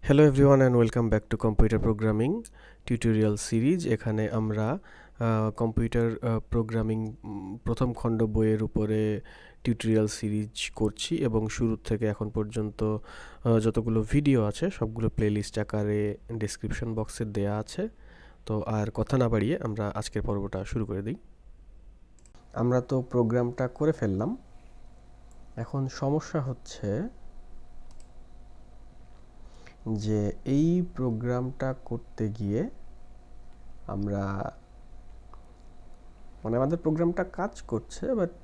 Hello everyone and welcome back to computer programming tutorial series. এখানে আমরা computer programming প্রথম খণ্ড বইয়ের উপরে টিউটোরিয়াল সিরিজ করছি এবং শুরু থেকে এখন পর্যন্ত যতগুলো ভিডিও আছে সবগুলো প্লেলিস্ট আকারে ডেসক্রিপশন বক্সে দেয়া আছে। তো আর কথা না বাড়িয়ে আমরা আজকের পর্বটা শুরু করে দিই। আমরা তো প্রোগ্রামটা করে ফেললাম, এখন সমস্যা হচ্ছে যে এই প্রোগ্রামটা করতে গিয়ে আমরা আমাদের প্রোগ্রামটা কাজ করছে বাট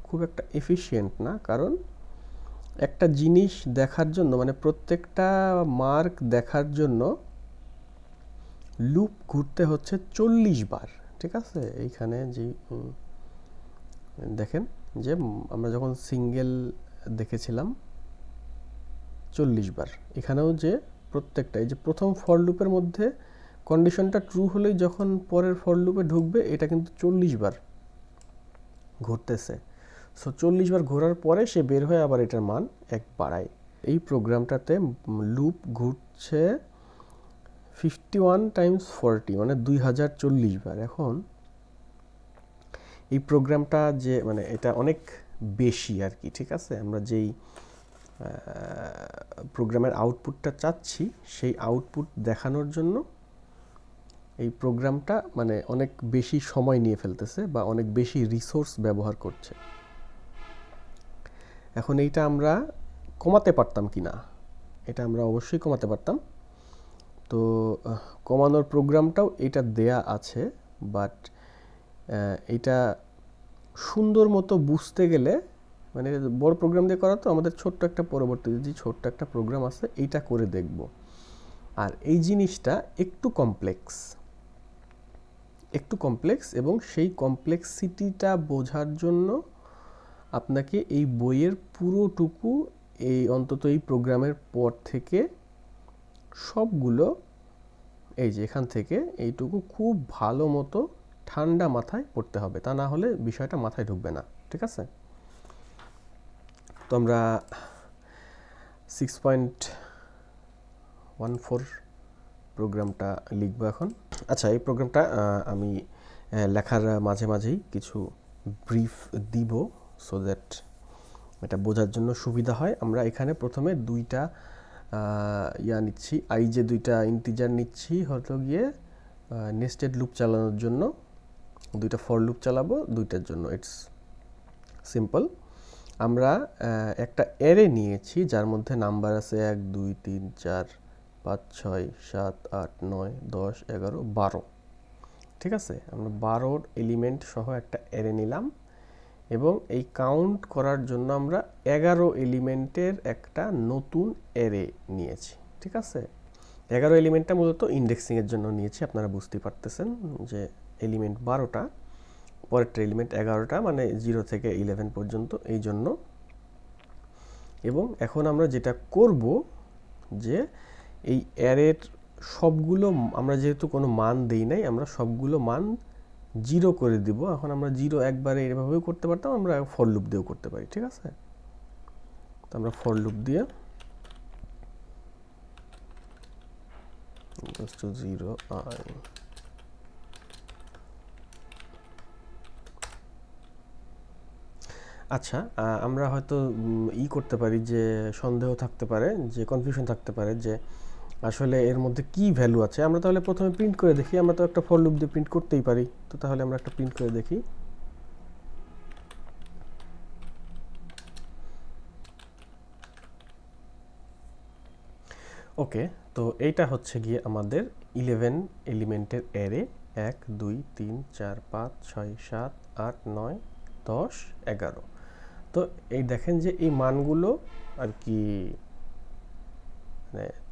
খুব একটা এফিশিয়েন্ট না, কারণ একটা জিনিস দেখার জন্য প্রত্যেকটা মার্ক দেখার জন্য লুপ ঘুরতে হচ্ছে 40 বার। ঠিক আছে, এইখানে যে দেখেন যে আমরা যখন সিঙ্গেল দেখেছিলাম 40 বার, এখানেও যে প্রত্যেকটা এই যে প্রথম ফর লুপের মধ্যে কন্ডিশনটা ট্রু হলেই যখন পরের ফর লুপে ঢুকবে এটা কিন্তু 40 বার ঘুরতেছে। সো 40 বার ঘোরার পরে সে বের হয়ে আবার এটার মান 1 বাড়ায়। এই প্রোগ্রামটাতে লুপ ঘুরছে 51 টাইমস 40 2040 বার। এখন এই প্রোগ্রামটা যে এটা অনেক বেশি আর কি। ঠিক আছে, আমরা যেই প্রোগ্রামের আউটপুটটা চাচ্ছি সেই আউটপুট দেখানোর জন্য এই প্রোগ্রামটা অনেক বেশি সময় নিয়ে ফেলতেছে বা অনেক বেশি রিসোর্স ব্যবহার করছে। এখন এইটা আমরা কমাতে পারতাম কি না? এটা আমরা অবশ্যই কমাতে পারতাম। তো কমানোর প্রোগ্রামটাও এটা দেয়া আছে, বাট এটা সুন্দর মতো বুঝতে গেলে বড় প্রোগ্রাম দিয়ে করা তো আমাদের ছোট্ট একটা পরবর্তী যে ছোট্ট একটা প্রোগ্রাম আছে এইটা করে দেখব। আর এই জিনিসটা একটু কমপ্লেক্স এবং সেই কমপ্লেক্সিটিটা বোঝার জন্য আপনাকে এই বইয়ের পুরোটুকু অন্তত এই প্রোগ্রামের পর থেকে সবগুলো এই যে এখান থেকে এইটুকু খুব ভালো মতো ঠান্ডা মাথায় পড়তে হবে, তা না হলে বিষয়টা মাথায় ঢুকবে না। ঠিক আছে, তো আমরা 6.14 প্রোগ্রামটা লিখব এখন। আচ্ছা, এই প্রোগ্রামটা আমি লেখার মাঝে মাঝেই কিছু ব্রিফ দিব সো দ্যাট এটা বোঝার জন্য সুবিধা হয়। আমরা এখানে প্রথমে দুইটা নিচ্ছি, যে দুইটা ইন্টিজার নিচ্ছি হয়তো গিয়ে নেস্টেড লুপ চালানোর জন্য, দুইটা ফর লুপ চালাবো দুইটার জন্য। It's simple. আমরা একটা অ্যারে নিয়েছি যার মধ্যে নাম্বার আছে 1 2 3 4 5 6 7 8 9 10 11 12। ঠিক আছে, আমরা 12 এলিমেন্ট সহ একটা অ্যারে নিলাম এবং এই কাউন্ট করার জন্য আমরা 11 এলিমেন্টের একটা নতুন অ্যারে নিয়েছি। ঠিক আছে, 11 এলিমেন্টটা মূলত ইন্ডেক্সিংয়ের জন্য নিয়েছি। আপনারা বুঝতে পারতেছেন যে এলিমেন্ট 12টা, পরেরটা এলিমেন্ট 11টা, 0 থেকে 11 পর্যন্ত, এই জন্য। এবং এখন আমরা যেটা করব যে এই অ্যারের সবগুলো আমরা যেহেতু কোনো মান দেই নাই, আমরা সবগুলো মান 0 করে দিব। এখন আমরা 0 একবারে এভাবেও করতে পারতাম, আমরা ফর লুপ দিয়েও করতে পারি। ঠিক আছে, তো আমরা ফর লুপ দিয়ে =0 I। আচ্ছা, আমরা হয়তো করতে পারি যে সন্দেহ থাকতে পারে, যে কনফিউশন থাকতে পারে যে আসলে এর মধ্যে কি ভ্যালু আছে। আমরা তাহলে প্রথমে প্রিন্ট করে দেখি। আমরা তো একটা ফর লুপ দিয়ে প্রিন্ট করতেই পারি, তো তাহলে আমরা একটা প্রিন্ট করে দেখি। ওকে, তো এইটা হচ্ছে গিয়ে আমাদের 11 এলিমেন্টের অ্যারে। 1 2 3 4 5 6 7 8 9 10 11। তো এই দেখেন যে এই মানগুলো আর কি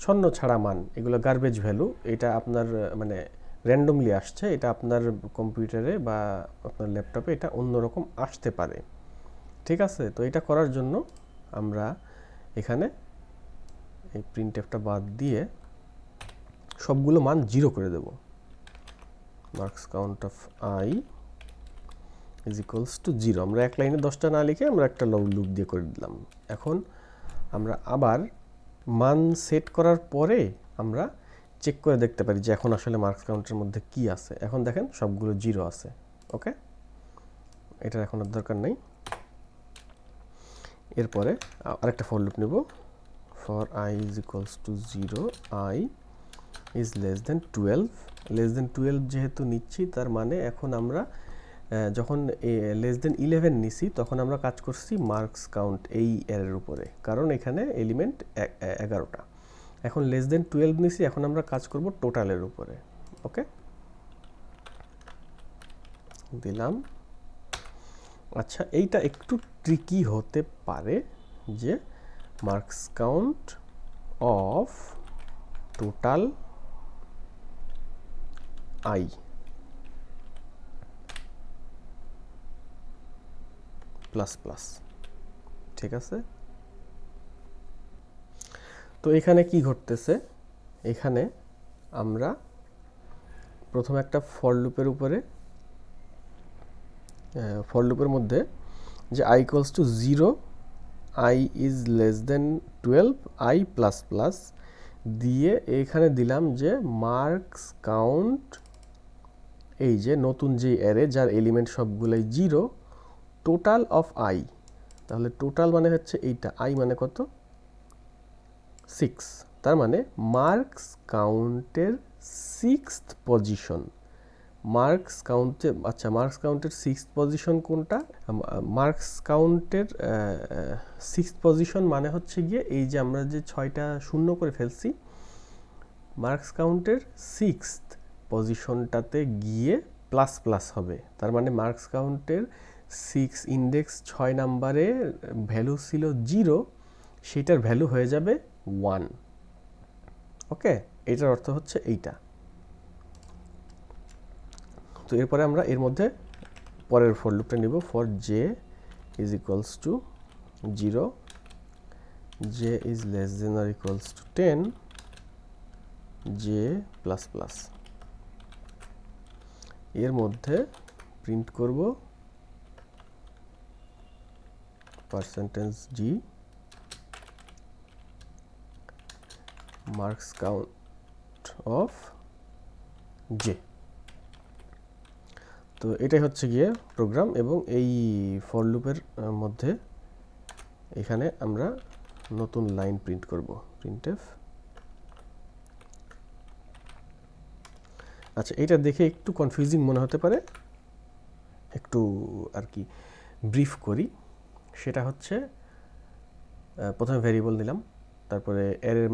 ছন্ন ছাড়া মান, এগুলো গার্বেজ ভ্যালু। এটা আপনার র্যান্ডমলি আসছে, এটা আপনার কম্পিউটারে বা আপনার ল্যাপটপে এটা অন্যরকম আসতে পারে। ঠিক আছে, তো এটা করার জন্য আমরা এখানে এই প্রিন্টএফটা বাদ দিয়ে সবগুলো মান 0 করে দেব। Marks count of I = 0। আমরা এক লাইনে 10টা না লিখে আমরা একটা লুপ দিয়ে করে দিলাম। এখন আমরা আবার মান সেট করার পরে আমরা চেক করে দেখতে পারি যে এখন আসলে মার্কস কাউন্টের মধ্যে কি আছে। এখন দেখেন সবগুলো 0 আছে। ওকে, এটার এখন আর দরকার নেই। এরপরে আরেকটা ফর লুপ নেব। For I is equals to 0, I is less than 12। Less than 12 যেহেতু নিচ্ছি, তার মানে এখন আমরা যখন লেস দেন 11 নিছি তখন আমরা কাজ করছি মার্কস কাউন্ট এই এর উপরে, কারণ এখানে এলিমেন্ট 11টা। এখন লেস দেন 12 নিছি, এখন আমরা কাজ করব টোটালের উপরে। ওকে, দিলাম। আচ্ছা, এইটা একটু ট্রিকি হতে পারে যে marks count of total I plus plus, ঠিক আছে। তো এখানে কি ঘটতেছে, এখানে আমরা প্রথমে একটা ফর লুপের উপরে, ফর লুপের মধ্যে যে I equals to 0, I is less than 12, I plus plus দিয়ে এখানে দিলাম যে মার্কস কাউন্ট, এই যে নতুন যে অ্যারে যার এলিমেন্ট সবগুলাই 0, টোটাল অফ I। তাহলে টোটাল মানে হচ্ছে এইটা, I মানে কত, 6। তার মানে মার্কস কাউন্টের 6th পজিশন, মার্কস কাউন্টে, আচ্ছা মার্কস কাউন্টের 6th পজিশন কোনটা, মার্কস কাউন্টের 6th পজিশন মানে হচ্ছে গিয়ে এই যে আমরা যে 6টা শূন্য করে ফেলছি, মার্কস কাউন্টের 6th পজিশনটাতে গিয়ে প্লাস প্লাস হবে। তার মানে মার্কস কাউন্টের 6 ইন্ডেক্স 6 নাম্বারে ভ্যালু ছিল 0, সেটার ভ্যালু হয়ে যাবে 1। ওকে, এটার অর্থ হচ্ছে এইটা। তো এরপরে আমরা এর মধ্যে পরের ফর লুপটা নিব। For j is equals to 0, j is less than or equals to 10, j plus plus. এর মধ্যে প্রিন্ট করব % d marks count of j। তো এটাই হচ্ছে গিয়ে প্রোগ্রাম, এবং এই ফর লুপের মধ্যে এখানে আমরা নতুন লাইন প্রিন্ট করব, printf। আচ্ছা, এটা দেখে একটু কনফিউজিং মনে হতে পারে, একটু আর কি ব্রিফ করি। সেটা হচ্ছে প্রথমে ভেরিয়েবল দিলাম, তারপরে অ্যারের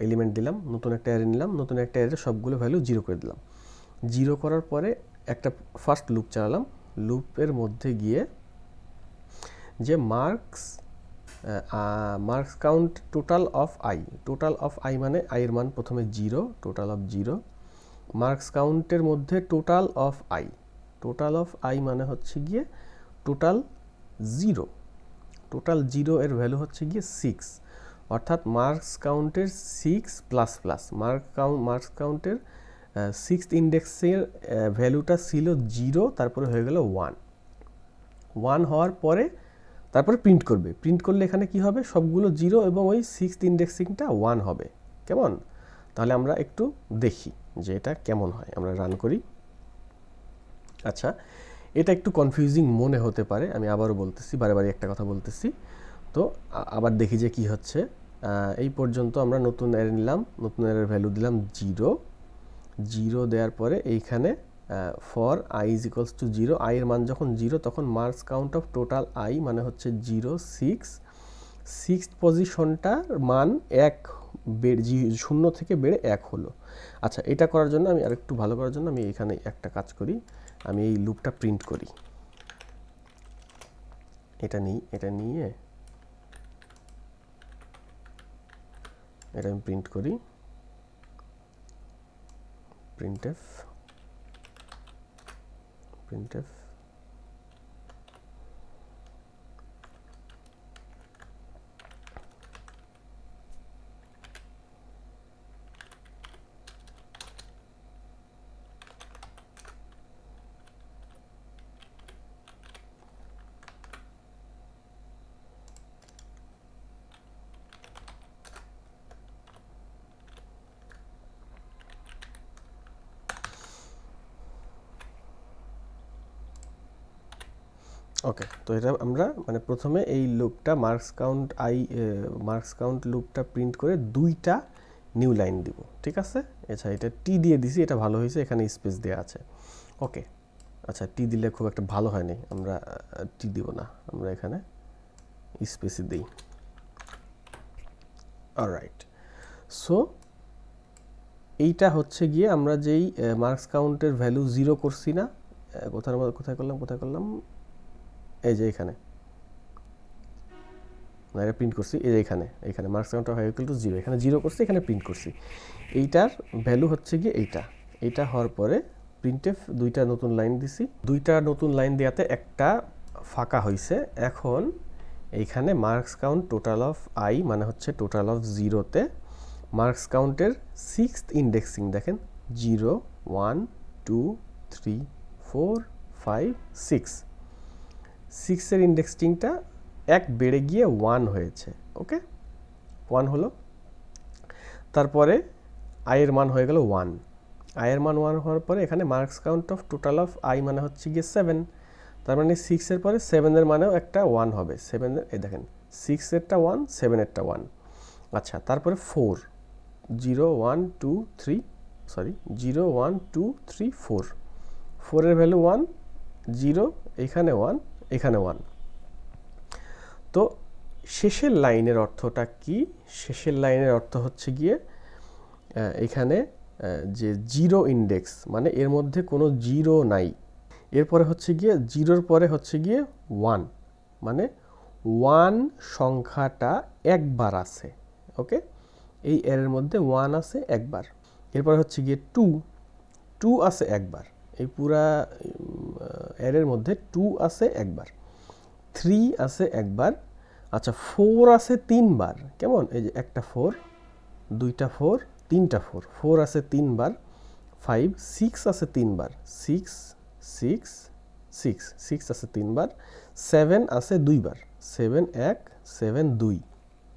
এলিমেন্ট দিলাম, নতুন একটা অ্যারে নিলাম, নতুন একটা অ্যারে সবগুলো ভ্যালু 0 করে দিলাম। 0 করার পরে একটা ফার্স্ট লুপ চালালাম। লুপের মধ্যে গিয়ে যে marks count total of I, total of I মানে I এর মান প্রথমে 0, টোটাল অফ 0। মার্কস কাউন্টের মধ্যে total of I, total of I মানে হচ্ছে গিয়ে টোটাল 0, টোটাল 0 এর ভ্যালু হচ্ছে গিয়ে 6, অর্থাৎ মার্কস কাউন্টের 6 প্লাস প্লাস। মার্কস কাউন্টের 6th ইন্ডেক্সের ভ্যালুটা ছিল 0, তারপরে হয়ে গেল 1 হওয়ার পরে তারপরে প্রিন্ট করবে। প্রিন্ট করলে এখানে কি হবে, সবগুলো 0 এবং ওই 6th ইন্ডেক্সিংটা 1 হবে। কেমন? তাহলে আমরা একটু দেখি যে এটা কেমন হয়। আমরা রান করি। আচ্ছা, এটা একটু কনফিউজিং মনে হতে পারে, আমি আবারও বলতেছি, বারে বারে একটা কথা বলতেছি। তো আবার দেখি যে কি হচ্ছে। এই পর্যন্ত আমরা নতুন অ্যারে নিলাম, নতুন অ্যারের ভ্যালু দিলাম 0 দেওয়ার পরে এইখানে for I is equals to 0, I এর মান যখন 0 তখন marks count of total I মানে হচ্ছে 0, 6th পজিশনটার মান 1 0 থেকে বেড়ে 1 হলো। আচ্ছা, এটা করার জন্য আমি আরেকটু ভালো করার জন্য আমি এখানে একটা কাজ করি, আমি এই লুপটা প্রিন্ট করি। এটা নিয়ে এটা আমি প্রিন্ট করি, printf। ওকে, তো এটা আমরা মানে প্রথমে এই লুপটা মার্কস কাউন্ট লুপটা প্রিন্ট করে 2টা নিউ লাইন দিব, ঠিক আছে। আচ্ছা, এটা টি দিয়ে দিছি, এটা ভালো হয়েছে, এখানে স্পেস দেওয়া আছে। ওকে, আচ্ছা, টি দিলে খুব একটা ভালো হয়নি, আমরা টি দিব না, আমরা এখানে স্পেসই দিই। অলরাইট, সো এইটা হচ্ছে গিয়ে আমরা যেই মার্কস কাউন্টের ভ্যালু 0 করছি না, কোথায় করলাম এই যে এখানে এটা প্রিন্ট করছি, এই যে এখানে মার্কস কাউন্টার হয় ইকুয়াল টু 0, এখানে 0 করছি, এখানে প্রিন্ট করছি। এইটার ভ্যালু হচ্ছে গিয়ে এইটা হওয়ার পরে প্রিন্টএফ 2টা নতুন লাইন দিছি, 2টা নতুন লাইন দেওয়াতে একটা ফাঁকা হয়েছে। এখন এইখানে marks count total of I মানে হচ্ছে টোটাল অফ 0তে মার্কস কাউন্টের 6th ইন্ডেক্সিং দেখেন 0 1 2 3 4 5 6, 6 এর ইন্ডেক্সিংটা 1 বেড়ে গিয়ে 1 হয়েছে। ওকে, 1 হলো, তারপরে আই এর মান হয়ে গেল 1, আই এর মান 1 হওয়ার পরে এখানে marks count of total of I মানে হচ্ছে গিয়ে 7, তার মানে 6 এর পরে 7 এর মানেও একটা 1 হবে, 7 এর এই দেখেন 6 এরটা 1 7 এরটা 1। আচ্ছা, তারপরে 4 0 1 2 3 সরি 0 1 2 3 4, 4 এর ভ্যালু 1 0, এখানে 1 এখানে 1। তো শেষের লাইনের অর্থটা কি? শেষের লাইনের অর্থ হচ্ছে গিয়ে এখানে যে 0 ইন্ডেক্স মানে এর মধ্যে কোনো 0 নাই, এরপরে হচ্ছে গিয়ে 0-র পরে হচ্ছে গিয়ে 1 মানে 1 সংখ্যাটা একবার আছে। ওকে, এই এর মধ্যে 1 আছে একবার। এরপরে হচ্ছে গিয়ে 2 আছে একবার, এই পুরা এর মধ্যে 2 আছে একবার, 3 আছে একবার। আচ্ছা, 4 আছে 3 বার, কেমন? এই যে একটা 4 2টা 4 3টা 4, 4 আছে 3 বার, 5 6 আছে 3 বার, 6 6 6 6 আছে 3 বার, 7 আছে 2 বার, 7 1 7 2।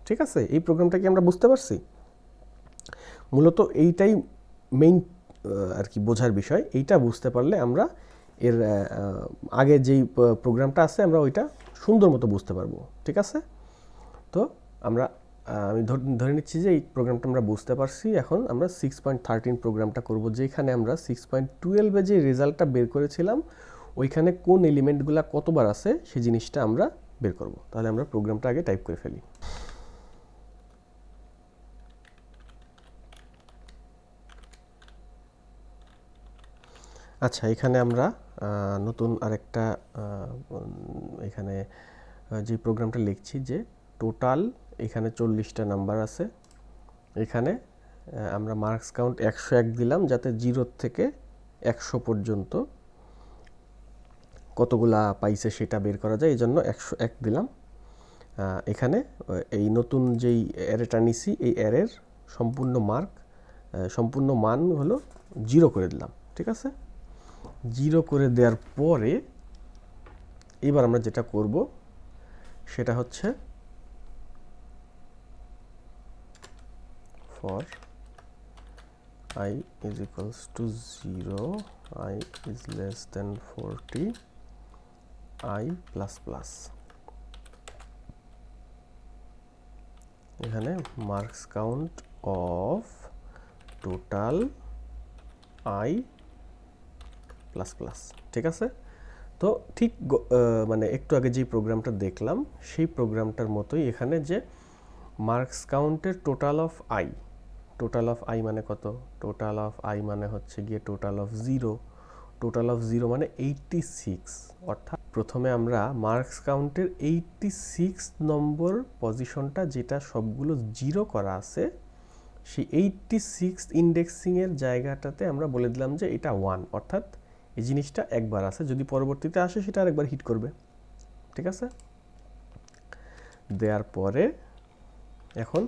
ঠিক আছে, এই প্রোগ্রামটা কি আমরা বুঝতে পারছি? মূলত এইটাই মেইন আর কি বোঝার বিষয়। এইটা বুঝতে পারলে আমরা এর আগে যেই প্রোগ্রামটা আছে আমরা ওইটা সুন্দর মতো বুঝতে পারবো। ঠিক আছে, তো আমি ধরে নিচ্ছি যে এই প্রোগ্রামটা আমরা বুঝতে পারছি। এখন আমরা 6.13 প্রোগ্রামটা করব, যেখানে আমরা 6.12-এ যে রেজাল্টটা বের করেছিলাম ওইখানে কোন এলিমেন্টগুলো কতবার আছে সেই জিনিসটা আমরা বের করব। তাহলে আমরা প্রোগ্রামটা আগে টাইপ করে ফেলি। আচ্ছা, এখানে আমরা নতুন আরেকটা এখানে যে প্রোগ্রামটা লিখছি যে টোটাল এখানে 40টা নাম্বার আছে, এখানে আমরা মার্কস কাউন্ট 101 দিলাম যাতে 0 থেকে 100 পর্যন্ত কতগুলা পাইছে সেটা বের করা যায়, এই জন্য 101 দিলাম। এখানে এই নতুন যেই অ্যারেটা নিছি এই অ্যারের সম্পূর্ণ মান হলো 0 করে দিলাম। ঠিক আছে, 0 করে দেওয়ার পরে এবার আমরা যেটা করব সেটা হচ্ছে for I is equals to 0, I is less than 40, I plus plus, এখানে marks count of total I plus plus. ঠিক আছে, তো ঠিক মানে একটু আগে যে প্রোগ্রামটা দেখলাম সেই প্রোগ্রামটার মতোই এখানে যে মার্কস কাউন্টের টোটাল অফ আই মানে কত? টোটাল অফ আই মানে হচ্ছে গিয়ে টোটাল অফ 0, টোটাল অফ 0 মানে 86, অর্থাৎ প্রথমে আমরা মার্কস কাউন্টের 86 নম্বর পজিশনটা যেটা সবগুলো 0 করা আছে সেই 86 ইন্ডেক্সিংয়ের জায়গাটাতে আমরা বলে দিলাম যে এটা 1, অর্থাৎ এই জিনিসটা একবার আছে, যদি পরবর্তীতে আসে সেটা আরেকবার হিট করবে। ঠিক আছে, দেওয়ার পরে এখন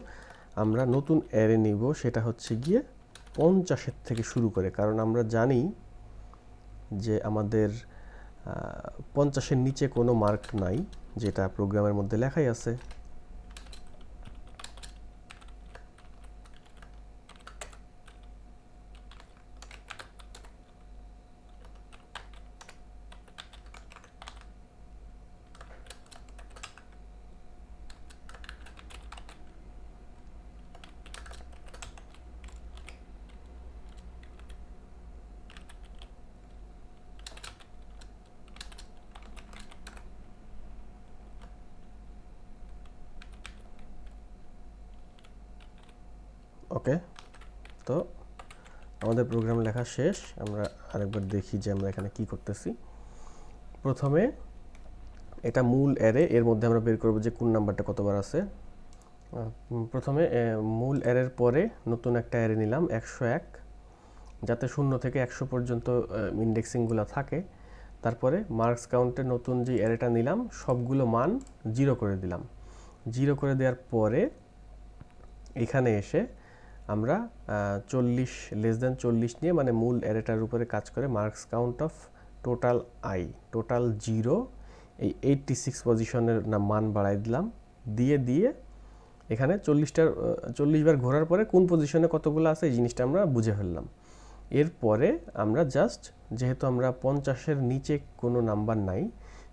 আমরা নতুন অ্যারে নিব, সেটা হচ্ছে গিয়ে 50-এর থেকে শুরু করে, কারণ আমরা জানি যে আমাদের 50-এর নিচে কোনো মার্ক নাই, যেটা প্রোগ্রামের মধ্যে লেখাই আছে। ওকে, তো আমাদের প্রোগ্রাম লেখা শেষ। আমরা আরেকবার দেখি যে আমরা এখানে কি করতেছি। প্রথমে এটা মূল অ্যারে, এর মধ্যে আমরা বের করব যে কোন নাম্বারটা কতবার আছে। প্রথমে মূল অ্যারের পরে নতুন একটা অ্যারে নিলাম 101, যাতে 0 থেকে 100 পর্যন্ত ইন্ডেক্সিংগুলো থাকে। তারপরে মার্কস কাউন্টের নতুন যে অ্যারেটা নিলাম সবগুলো মান 0 করে দিলাম। 0 করে দেওয়ার পরে এখানে এসে আমরা 40 লেস দ্যান 40 নিয়ে, মানে মূল অ্যারেটার উপরে কাজ করে marks count of total I, total 0, এই 86 পজিশনের মান বাড়াই দিলাম। দিয়ে এখানে 40 বার ঘোরার পরে কোন পজিশনে কতগুলো আছে এই জিনিসটা আমরা বুঝে ফেললাম। এরপরে আমরা জাস্ট, যেহেতু আমরা 50-এর নিচে কোনো নাম্বার নাই,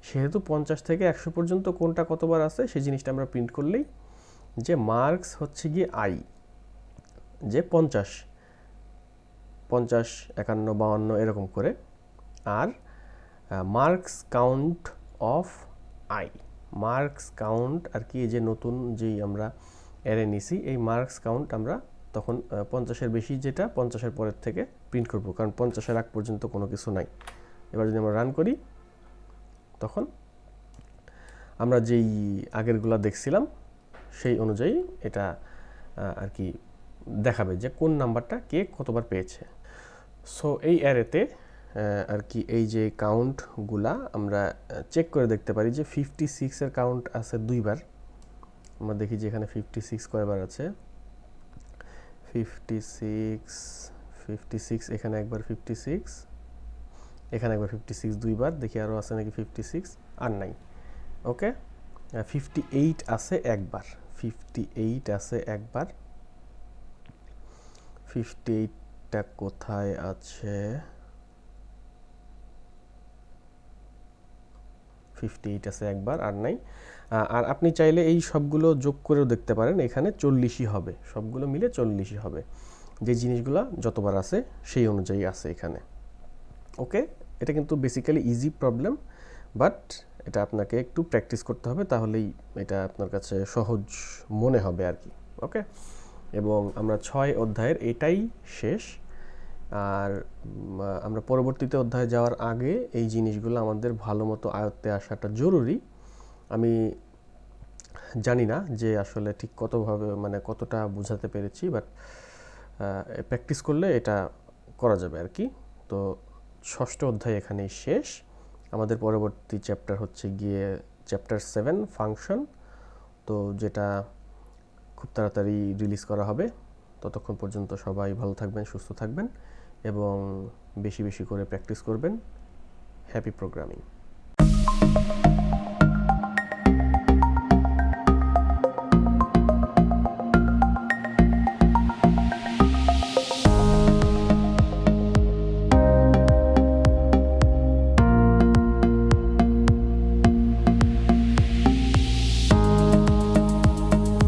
সেহেতু 50 থেকে 100 পর্যন্ত কোনটা কতবার আছে সেই জিনিসটা আমরা প্রিন্ট করলেই, যে মার্কস হচ্ছে গিয়ে আই, যে 50, 51, 52 এরকম করে, আর marks count of I, marks count আর কি, এই যে নতুন যেই আমরা অ্যারে নিছি এই মার্কস কাউন্ট আমরা তখন 50-এর বেশি যেটা 50-এর পরের থেকে প্রিন্ট করব, কারণ 50-এর আগ পর্যন্ত কোনো কিছু নাই। এবার যদি আমরা রান করি তখন আমরা যেই আগেরগুলা দেখছিলাম সেই অনুযায়ী এটা আর কি দেখাবে যে কোন নাম্বারটা কে কতবার পেয়েছে। সো এই অ্যারেতে আর কি এই যে কাউন্টগুলা আমরা চেক করে দেখতে পারি যে 56-এর কাউন্ট আছে 2বার। আমরা দেখি যে এখানে 56 কয়বার আছে। 56 এখানে একবার, 56 এখানে একবার, 56 2বার। দেখি আরও আছে নাকি 56, আর নাই। ওকে, 58 আছে একবার, 58 আছে একবার। 58টা কোথায় আছে? 58 আছে একবার, আর নাই। আর আপনি চাইলে এই সবগুলো যোগ করেও দেখতে পারেন, এখানে 40ই হবে, সবগুলো মিলে 40ই হবে। যে জিনিসগুলো যতবার আছে সেই অনুযায়ী আছে এখানে। ওকে, এটা কিন্তু বেসিক্যালি ইজি প্রবলেম, বাট এটা আপনাকে একটু প্র্যাকটিস করতে হবে, তাহলেই এটা আপনার কাছে সহজ মনে হবে আর কি। ওকে, এবং আমরা 6 অধ্যায়ের এটাই শেষ। আর আমরা পরবর্তীতে অধ্যায়ে যাওয়ার আগে এই জিনিসগুলো আমাদের ভালো মতো আয়ত্তে আসাটা জরুরি। আমি জানি না যে আসলে ঠিক কতটা বোঝাতে পেরেছি, বাট প্র্যাকটিস করলে এটা করা যাবে আর কি। তো 6ষ্ঠ অধ্যায় এখানেই শেষ। আমাদের পরবর্তী চ্যাপ্টার হচ্ছে গিয়ে চ্যাপ্টার 7 ফাংশন, তো যেটা খুব তাড়াতাড়ি রিলিজ করা হবে। ততক্ষণ পর্যন্ত সবাই ভালো থাকবেন, সুস্থ থাকবেন এবং বেশি বেশি করে প্র্যাকটিস করবেন। Happy programming.